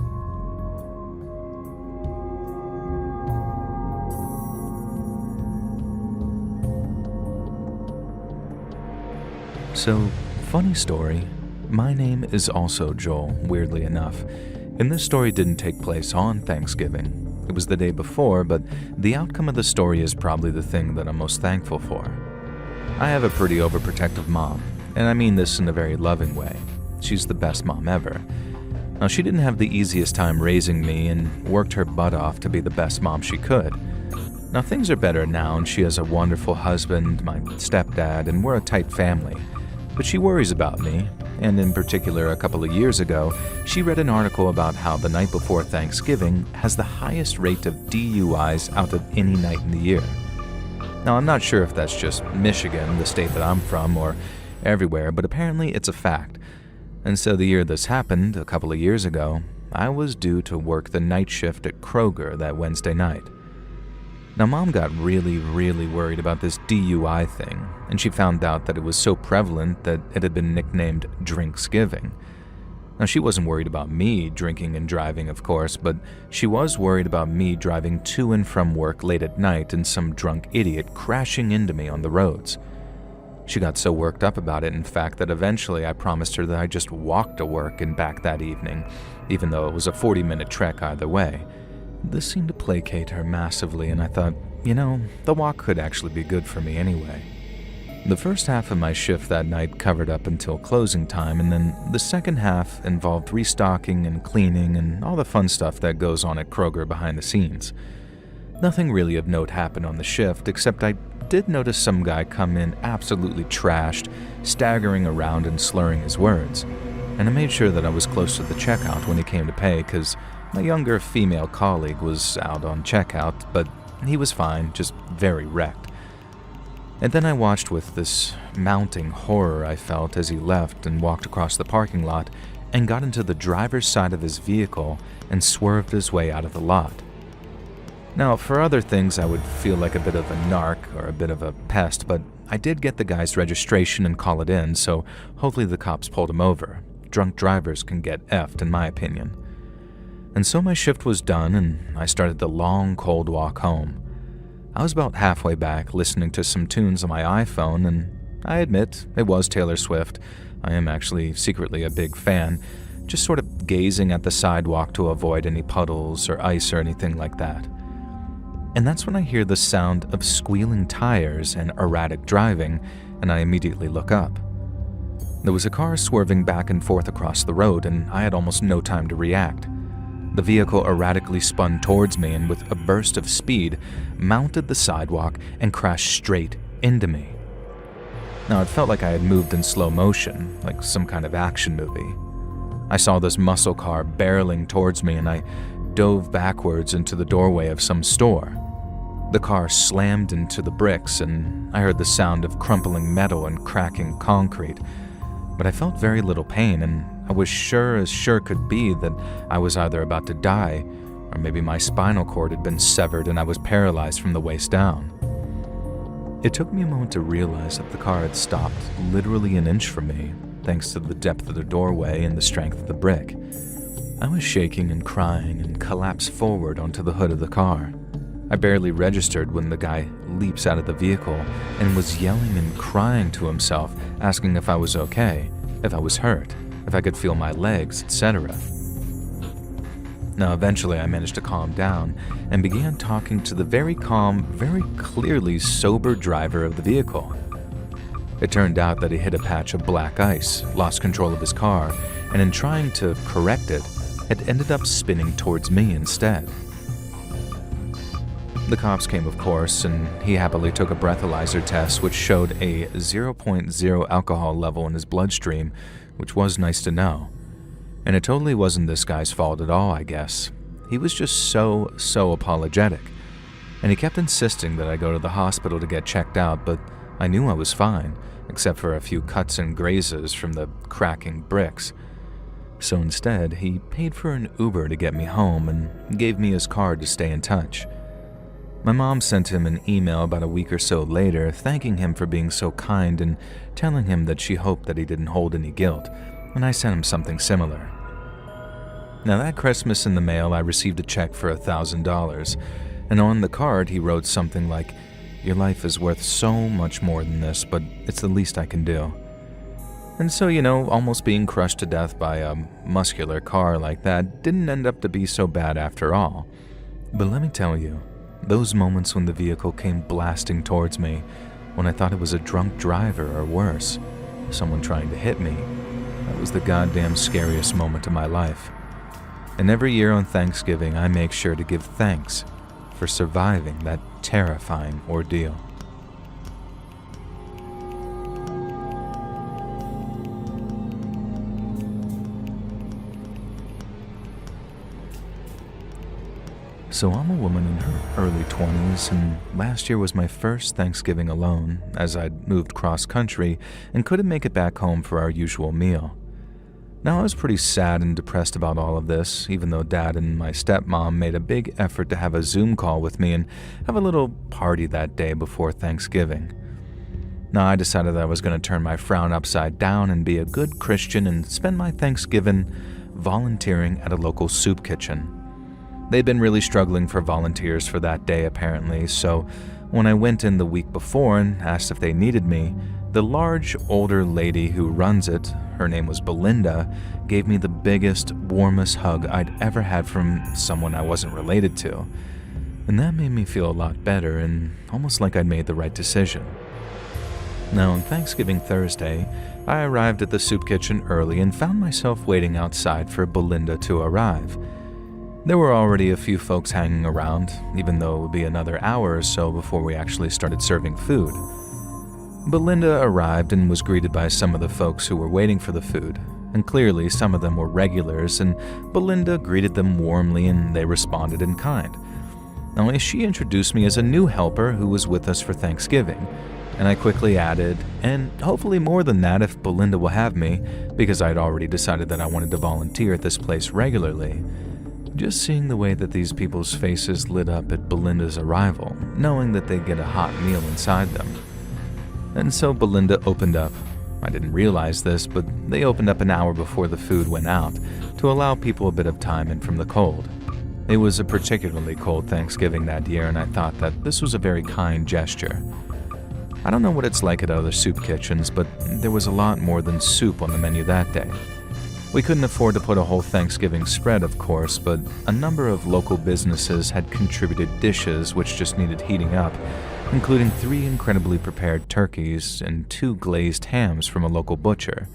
Speaker 1: So, funny story, my name is also Joel, weirdly enough, and this story didn't take place on Thanksgiving. It was the day before, but the outcome of the story is probably the thing that I'm most thankful for. I have a pretty overprotective mom, and I mean this in a very loving way. She's the best mom ever. Now, she didn't have the easiest time raising me and worked her butt off to be the best mom she could. Now, things are better now, and she has a wonderful husband, my stepdad, and we're a tight family. But she worries about me, and in particular a couple of years ago, she read an article about how the night before Thanksgiving has the highest rate of DUIs out of any night in the year. Now, I'm not sure if that's just Michigan, the state that I'm from, or everywhere, but apparently it's a fact. And so the year this happened, a couple of years ago, I was due to work the night shift at Kroger that Wednesday night. Now, Mom got really worried about this DUI thing, and she found out that it was so prevalent that it had been nicknamed Drinksgiving. Now, she wasn't worried about me drinking and driving, of course, but she was worried about me driving to and from work late at night and some drunk idiot crashing into me on the roads. She got so worked up about it, in fact, that eventually I promised her that I just walked to work and back that evening, even though it was a 40-minute trek either way. This seemed to placate her massively, and I thought, the walk could actually be good for me anyway. The first half of my shift that night covered up until closing time, and then the second half involved restocking and cleaning and all the fun stuff that goes on at Kroger behind the scenes. Nothing really of note happened on the shift, except I did notice some guy come in absolutely trashed, staggering around and slurring his words, and I made sure that I was close to the checkout when he came to pay, because my younger female colleague was out on checkout, but he was fine, just very wrecked. And then I watched with this mounting horror I felt as he left and walked across the parking lot and got into the driver's side of his vehicle and swerved his way out of the lot. Now, for other things I would feel like a bit of a narc or a bit of a pest, but I did get the guy's registration and call it in, so hopefully the cops pulled him over. Drunk drivers can get effed, in my opinion. And so my shift was done, and I started the long, cold walk home. I was about halfway back, listening to some tunes on my iPhone, and I admit it was Taylor Swift. I am actually secretly a big fan, just sort of gazing at the sidewalk to avoid any puddles or ice or anything like that. And that's when I hear the sound of squealing tires and erratic driving, and I immediately look up. There was a car swerving back and forth across the road, and I had almost no time to react. The vehicle erratically spun towards me and with a burst of speed, mounted the sidewalk and crashed straight into me. Now, it felt like I had moved in slow motion, like some kind of action movie. I saw this muscle car barreling towards me, and I dove backwards into the doorway of some store. The car slammed into the bricks, and I heard the sound of crumpling metal and cracking concrete, but I felt very little pain, and I was sure as sure could be that I was either about to die, or maybe my spinal cord had been severed and I was paralyzed from the waist down. It took me a moment to realize that the car had stopped literally an inch from me, thanks to the depth of the doorway and the strength of the brick. I was shaking and crying and collapsed forward onto the hood of the car. I barely registered when the guy leaps out of the vehicle and was yelling and crying to himself, asking if I was okay, if I was hurt, if I could feel my legs, etc. Now, eventually I managed to calm down and began talking to the very calm, very clearly sober driver of the vehicle. It turned out that he hit a patch of black ice, lost control of his car, and in trying to correct it, had ended up spinning towards me instead. The cops came, of course, and he happily took a breathalyzer test which showed a 0.0 alcohol level in his bloodstream, which was nice to know. And it totally wasn't this guy's fault at all, I guess. He was just so apologetic. And he kept insisting that I go to the hospital to get checked out, but I knew I was fine, except for a few cuts and grazes from the cracking bricks. So instead, he paid for an Uber to get me home and gave me his card to stay in touch. My mom sent him an email about a week or so later, thanking him for being so kind and telling him that she hoped that he didn't hold any guilt, and I sent him something similar. Now, that Christmas in the mail, I received a check for $1,000, and on the card he wrote something like, "Your life is worth so much more than this, but it's the least I can do." And so, almost being crushed to death by a muscular car like that didn't end up to be so bad after all. But let me tell you, those moments when the vehicle came blasting towards me, when I thought it was a drunk driver or worse, someone trying to hit me, that was the goddamn scariest moment of my life. And every year on Thanksgiving, I make sure to give thanks for surviving that terrifying ordeal. So I'm a woman in her early 20s, and last year was my first Thanksgiving alone, as I'd moved cross-country and couldn't make it back home for our usual meal. Now, I was pretty sad and depressed about all of this, even though Dad and my stepmom made a big effort to have a Zoom call with me and have a little party that day before Thanksgiving. Now, I decided that I was going to turn my frown upside down and be a good Christian and spend my Thanksgiving volunteering at a local soup kitchen. They'd been really struggling for volunteers for that day, apparently, so when I went in the week before and asked if they needed me, the large, older lady who runs it, her name was Belinda, gave me the biggest, warmest hug I'd ever had from someone I wasn't related to. And that made me feel a lot better and almost like I'd made the right decision. Now, on Thanksgiving Thursday, I arrived at the soup kitchen early and found myself waiting outside for Belinda to arrive. There were already a few folks hanging around, even though it would be another hour or so before we actually started serving food. Belinda arrived and was greeted by some of the folks who were waiting for the food, and clearly some of them were regulars, and Belinda greeted them warmly and they responded in kind. Now, she introduced me as a new helper who was with us for Thanksgiving, and I quickly added, and hopefully more than that if Belinda will have me, because I'd already decided that I wanted to volunteer at this place regularly. Just seeing the way that these people's faces lit up at Belinda's arrival, knowing that they'd get a hot meal inside them. And so Belinda opened up. I didn't realize this, but they opened up an hour before the food went out to allow people a bit of time in from the cold. It was a particularly cold Thanksgiving that year, and I thought that this was a very kind gesture. I don't know what it's like at other soup kitchens, but there was a lot more than soup on the menu that day. We couldn't afford to put a whole Thanksgiving spread, of course, but a number of local businesses had contributed dishes which just needed heating up, including 3 incredibly prepared turkeys and 2 glazed hams from a local butcher.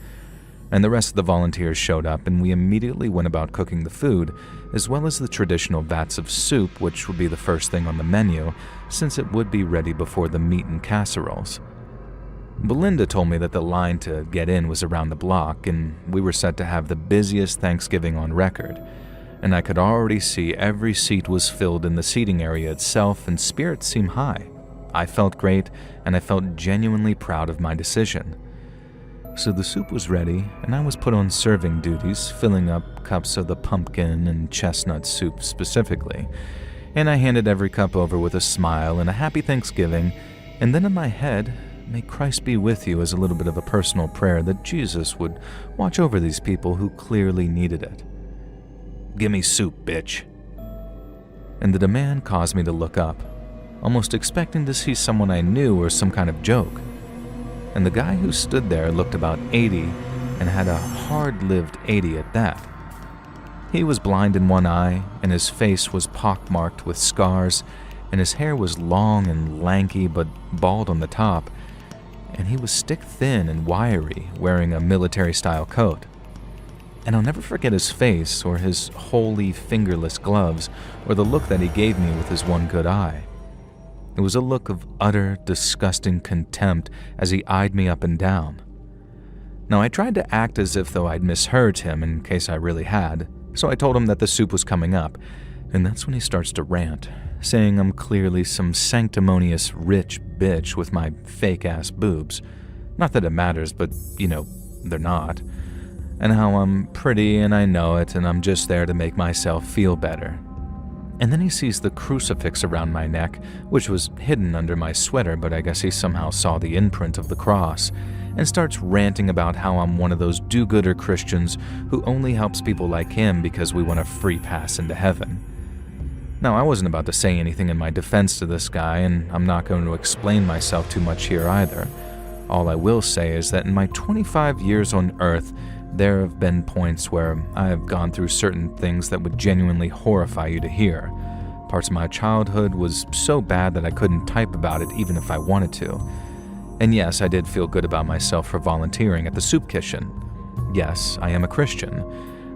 Speaker 1: And the rest of the volunteers showed up, and we immediately went about cooking the food, as well as the traditional vats of soup, which would be the first thing on the menu, since it would be ready before the meat and casseroles. Belinda told me that the line to get in was around the block, and we were set to have the busiest Thanksgiving on record. And I could already see every seat was filled in the seating area itself, and spirits seemed high. I felt great, and I felt genuinely proud of my decision. So the soup was ready, and I was put on serving duties, filling up cups of the pumpkin and chestnut soup specifically. And I handed every cup over with a smile and a happy Thanksgiving, and then in my head, may Christ be with you, as a little bit of a personal prayer that Jesus would watch over these people who clearly needed it. "Gimme soup, bitch." And the demand caused me to look up, almost expecting to see someone I knew or some kind of joke. And the guy who stood there looked about 80 and had a hard-lived 80 at that. He was blind in one eye, and his face was pockmarked with scars, and his hair was long and lanky but bald on the top, and he was stick-thin and wiry, wearing a military-style coat. And I'll never forget his face, or his wholly fingerless gloves, or the look that he gave me with his one good eye. It was a look of utter, disgusting contempt as he eyed me up and down. Now, I tried to act as if though I'd misheard him in case I really had, so I told him that the soup was coming up, and that's when he starts to rant, saying I'm clearly some sanctimonious rich bitch with my fake-ass boobs. Not that it matters, but, they're not. And how I'm pretty and I know it, and I'm just there to make myself feel better. And then he sees the crucifix around my neck, which was hidden under my sweater, but I guess he somehow saw the imprint of the cross, and starts ranting about how I'm one of those do-gooder Christians who only helps people like him because we want a free pass into heaven. Now, I wasn't about to say anything in my defense to this guy, and I'm not going to explain myself too much here either. All I will say is that in my 25 years on Earth, there have been points where I have gone through certain things that would genuinely horrify you to hear. Parts of my childhood was so bad that I couldn't type about it even if I wanted to. And yes, I did feel good about myself for volunteering at the soup kitchen. Yes, I am a Christian.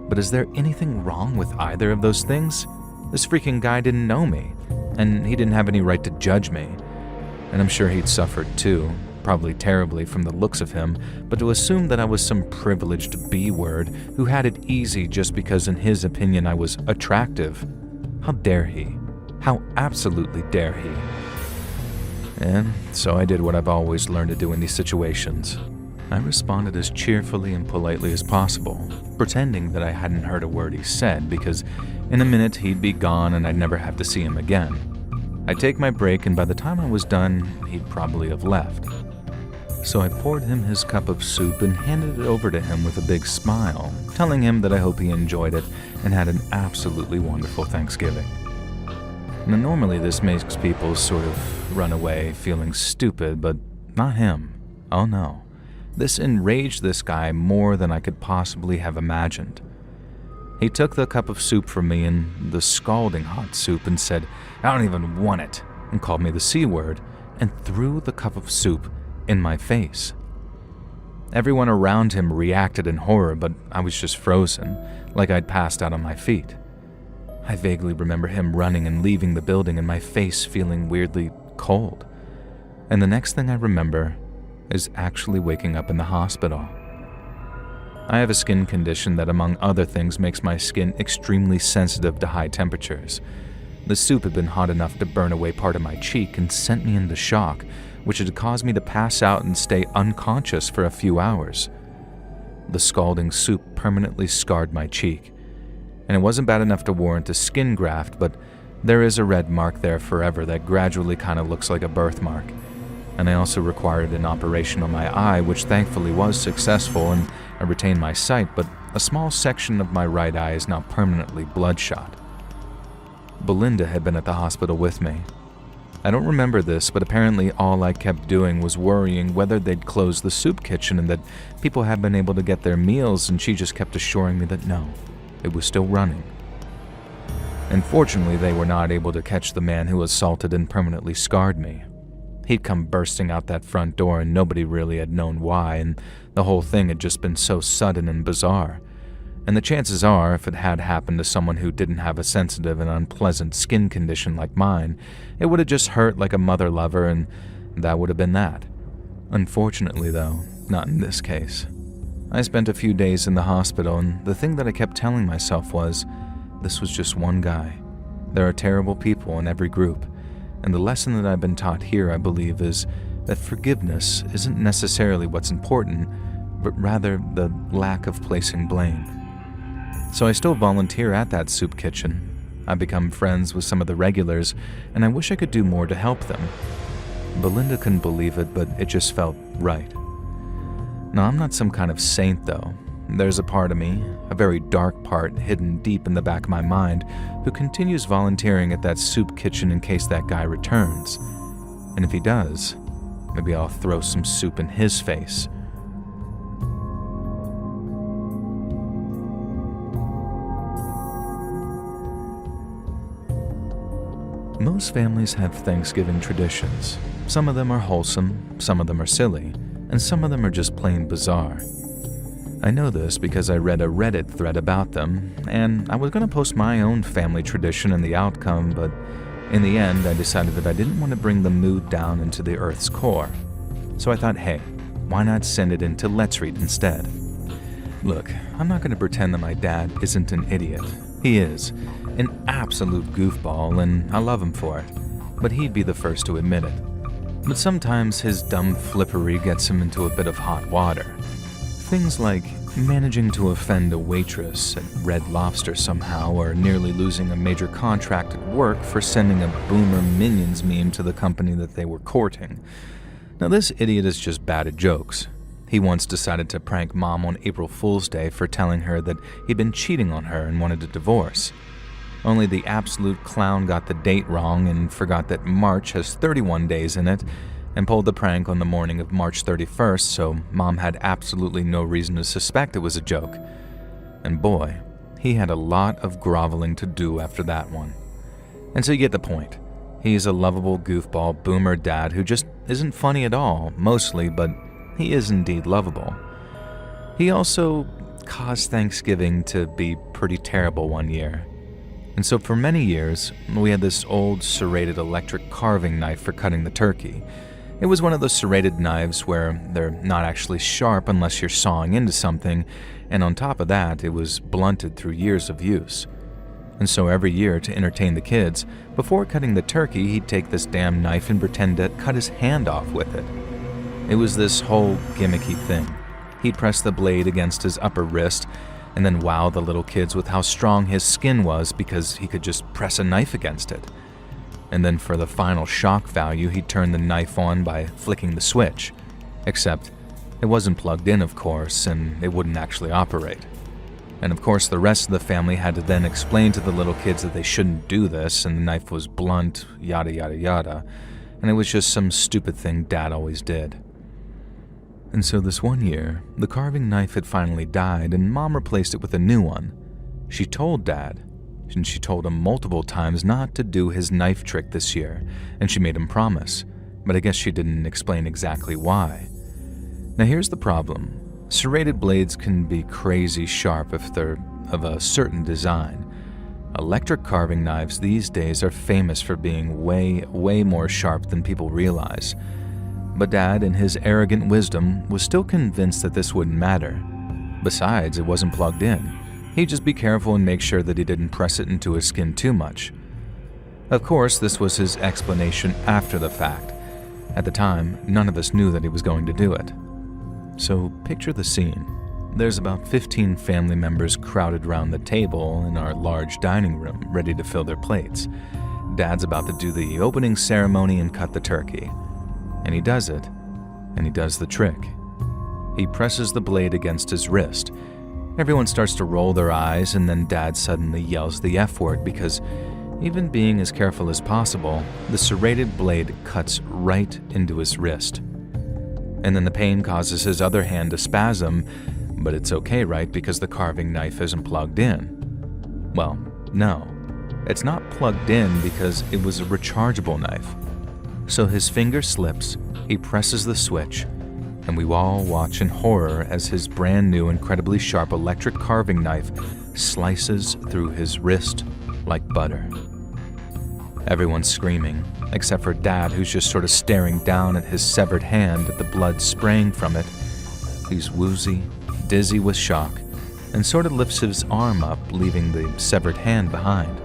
Speaker 1: But is there anything wrong with either of those things? This freaking guy didn't know me, and he didn't have any right to judge me. And I'm sure he'd suffered too, probably terribly from the looks of him, but to assume that I was some privileged B-word who had it easy just because in his opinion I was attractive. How dare he? How absolutely dare he? And so I did what I've always learned to do in these situations. I responded as cheerfully and politely as possible, pretending that I hadn't heard a word he said because in a minute he'd be gone and I'd never have to see him again. I'd take my break, and by the time I was done, he'd probably have left. So I poured him his cup of soup and handed it over to him with a big smile, telling him that I hope he enjoyed it and had an absolutely wonderful Thanksgiving. Now, normally this makes people sort of run away feeling stupid, but not him. Oh no. This enraged this guy more than I could possibly have imagined. He took the cup of soup from me, and the scalding hot soup, and said, "I don't even want it," and called me the C word, and threw the cup of soup in my face. Everyone around him reacted in horror, but I was just frozen, like I'd passed out on my feet. I vaguely remember him running and leaving the building and my face feeling weirdly cold. And the next thing I remember is actually waking up in the hospital. I have a skin condition that, among other things, makes my skin extremely sensitive to high temperatures. The soup had been hot enough to burn away part of my cheek and sent me into shock, which had caused me to pass out and stay unconscious for a few hours. The scalding soup permanently scarred my cheek, and it wasn't bad enough to warrant a skin graft, but there is a red mark there forever that gradually kind of looks like a birthmark. and I also required an operation on my eye, which thankfully was successful and I retained my sight, but a small section of my right eye is now permanently bloodshot. Belinda had been at the hospital with me. I don't remember this, but apparently all I kept doing was worrying whether they'd close the soup kitchen and that people had been able to get their meals, and she just kept assuring me that no, it was still running. Unfortunately, they were not able to catch the man who assaulted and permanently scarred me. He'd come bursting out that front door and nobody really had known why, and the whole thing had just been so sudden and bizarre. And the chances are, if it had happened to someone who didn't have a sensitive and unpleasant skin condition like mine, it would have just hurt like a mother lover, and that would have been that. Unfortunately, though, not in this case. I spent a few days in the hospital, and the thing that I kept telling myself was, this was just one guy. There are terrible people in every group, and the lesson that I've been taught here, I believe, is that forgiveness isn't necessarily what's important, but rather the lack of placing blame. So I still volunteer at that soup kitchen. I've become friends with some of the regulars, and I wish I could do more to help them. Belinda couldn't believe it, but it just felt right. Now, I'm not some kind of saint, though. There's a part of me, a very dark part hidden deep in the back of my mind, who continues volunteering at that soup kitchen in case that guy returns. And if he does, maybe I'll throw some soup in his face. Most families have Thanksgiving traditions. Some of them are wholesome, some of them are silly, and some of them are just plain bizarre. I know this because I read a Reddit thread about them, and I was going to post my own family tradition and the outcome, but in the end I decided that I didn't want to bring the mood down into the Earth's core. So I thought, hey, why not send it into Let's Read instead? Look, I'm not going to pretend that my dad isn't an idiot. He is. An absolute goofball, and I love him for it. But he'd be the first to admit it. But sometimes his dumb flippery gets him into a bit of hot water. Things like managing to offend a waitress at Red Lobster somehow, or nearly losing a major contract at work for sending a boomer Minions meme to the company that they were courting. Now, this idiot is just bad at jokes. He once decided to prank Mom on April Fool's Day for telling her that he'd been cheating on her and wanted a divorce. Only the absolute clown got the date wrong and forgot that March has 31 days in it, and pulled the prank on the morning of March 31st, so Mom had absolutely no reason to suspect it was a joke. And boy, he had a lot of groveling to do after that one. And so you get the point. He's a lovable goofball boomer dad who just isn't funny at all, mostly, but he is indeed lovable. He also caused Thanksgiving to be pretty terrible one year. And so for many years, we had this old serrated electric carving knife for cutting the turkey. It was one of those serrated knives where they're not actually sharp unless you're sawing into something, and on top of that, it was blunted through years of use. And so every year, to entertain the kids, before cutting the turkey, he'd take this damn knife and pretend to cut his hand off with it. It was this whole gimmicky thing. He'd press the blade against his upper wrist, and then wow the little kids with how strong his skin was because he could just press a knife against it. And then for the final shock value, he'd turn the knife on by flicking the switch. Except, it wasn't plugged in, of course, and it wouldn't actually operate. And of course, the rest of the family had to then explain to the little kids that they shouldn't do this, and the knife was blunt, yada yada yada, and it was just some stupid thing Dad always did. And so this one year, the carving knife had finally died, and Mom replaced it with a new one. She told Dad, and she told him multiple times not to do his knife trick this year, and she made him promise, but I guess she didn't explain exactly why. Now here's the problem. Serrated blades can be crazy sharp if they're of a certain design. Electric carving knives these days are famous for being way more sharp than people realize. But Dad, in his arrogant wisdom, was still convinced that this wouldn't matter. Besides, it wasn't plugged in. He'd just be careful and make sure that he didn't press it into his skin too much. Of course, this was his explanation after the fact. At the time, none of us knew that he was going to do it. So picture the scene. There's about 15 family members crowded around the table in our large dining room, ready to fill their plates. Dad's about to do the opening ceremony and cut the turkey. And he does it, and he does the trick. He presses the blade against his wrist. Everyone starts to roll their eyes, and then Dad suddenly yells the F word because, even being as careful as possible, the serrated blade cuts right into his wrist. And then the pain causes his other hand to spasm, but it's okay, right, because the carving knife isn't plugged in. Well, no. It's not plugged in because it was a rechargeable knife. So his finger slips, he presses the switch, and we all watch in horror as his brand new, incredibly sharp electric carving knife slices through his wrist like butter. Everyone's screaming, except for Dad, who's just sort of staring down at his severed hand at the blood spraying from it. He's woozy, dizzy with shock, and sort of lifts his arm up, leaving the severed hand behind.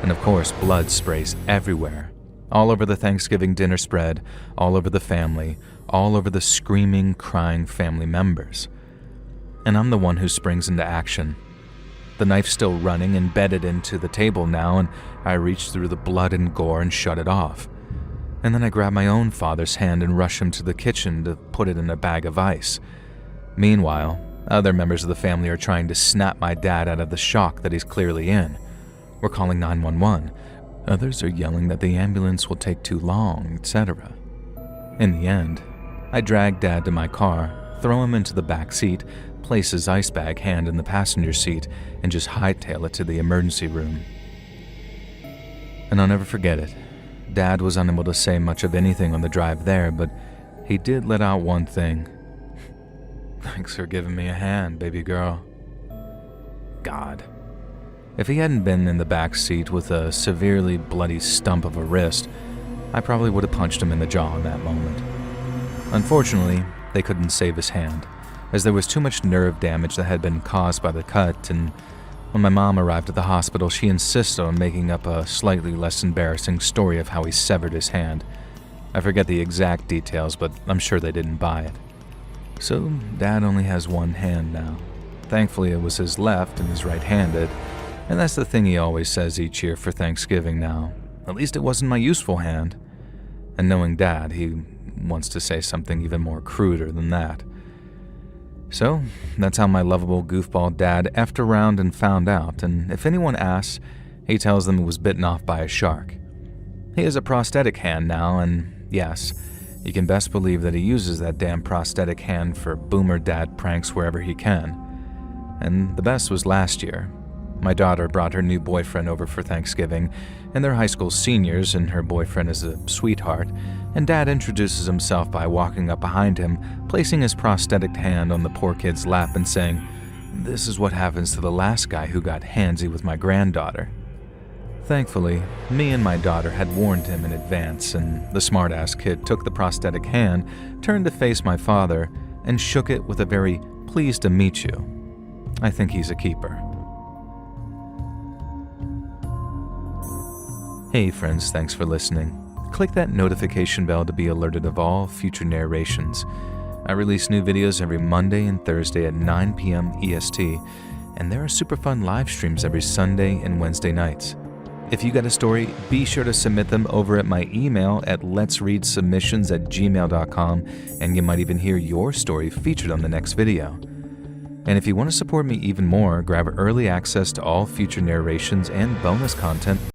Speaker 1: And of course, blood sprays everywhere, all over the Thanksgiving dinner spread, all over the family, all over the screaming, crying family members. And I'm the one who springs into action. The knife's still running, embedded into the table now, and I reach through the blood and gore and shut it off. And then I grab my own father's hand and rush him to the kitchen to put it in a bag of ice. Meanwhile, other members of the family are trying to snap my dad out of the shock that he's clearly in. We're calling 911. Others are yelling that the ambulance will take too long, etc. In the end, I drag Dad to my car, throw him into the back seat, place his ice bag hand in the passenger seat, and just hightail it to the emergency room. And I'll never forget it. Dad was unable to say much of anything on the drive there, but he did let out one thing. "Thanks for giving me a hand, baby girl." God. If he hadn't been in the back seat with a severely bloody stump of a wrist, I probably would have punched him in the jaw in that moment. Unfortunately, they couldn't save his hand, as there was too much nerve damage that had been caused by the cut, and when my mom arrived at the hospital, she insisted on making up a slightly less embarrassing story of how he severed his hand. I forget the exact details, but I'm sure they didn't buy it. So, Dad only has one hand now. Thankfully, it was his left and he's right-handed, and that's the thing he always says each year for Thanksgiving now. At least it wasn't my useful hand. And knowing Dad, he wants to say something even more cruder than that. So, that's how my lovable goofball dad effed around and found out, and if anyone asks, he tells them it was bitten off by a shark. He has a prosthetic hand now, and yes, you can best believe that he uses that damn prosthetic hand for boomer dad pranks wherever he can. And the best was last year. My daughter brought her new boyfriend over for Thanksgiving, and they're high school seniors, and her boyfriend is a sweetheart, and Dad introduces himself by walking up behind him, placing his prosthetic hand on the poor kid's lap and saying, "This is what happens to the last guy who got handsy with my granddaughter." Thankfully, me and my daughter had warned him in advance, and the smart-ass kid took the prosthetic hand, turned to face my father, and shook it with a very "pleased to meet you." I think he's a keeper. Hey friends, thanks for listening. Click that notification bell to be alerted of all future narrations. I release new videos every Monday and Thursday at 9 p.m. EST, and there are super fun live streams every Sunday and Wednesday nights. If you got a story, be sure to submit them over at my email at letsreadsubmissions@gmail.com, and you might even hear your story featured on the next video. And if you want to support me even more, grab early access to all future narrations and bonus content